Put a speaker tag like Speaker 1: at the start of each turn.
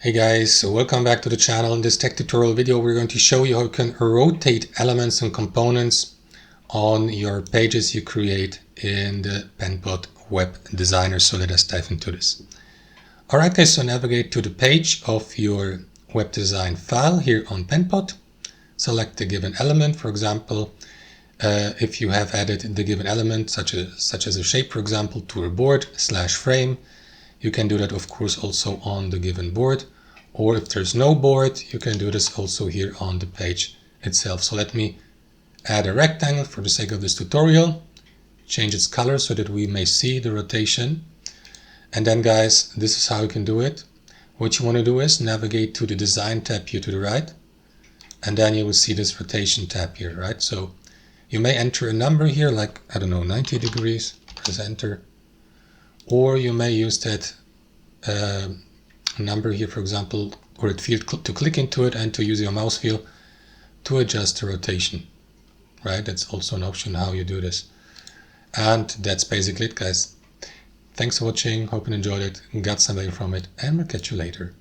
Speaker 1: Hey guys, so welcome back to the channel. In this tech tutorial video we're going to show you how you can rotate elements and components on your pages you create in the Penpot web designer. So let us dive into this. Alright guys, so navigate to the page of your web design file here on Penpot. Select the given element. For example, if you have added the given element such as a shape, for example, to a board / frame, you can do that of course also on the given board, or if there's no board you can do this also here on the page itself. So let me add a rectangle for the sake of this tutorial, change its color so that we may see the rotation, and then guys, this is how you can do it. What you want to do is navigate to the design tab here to the right, and then you will see this rotation tab here, right? So you may enter a number here like, I don't know, 90 degrees, press enter. Or you may use that number here, for example, or it field to click into it and to use your mouse wheel to adjust the rotation, right? That's also an option how you do this. And that's basically it, guys. Thanks for watching. Hope you enjoyed it, got something from it, and we'll catch you later.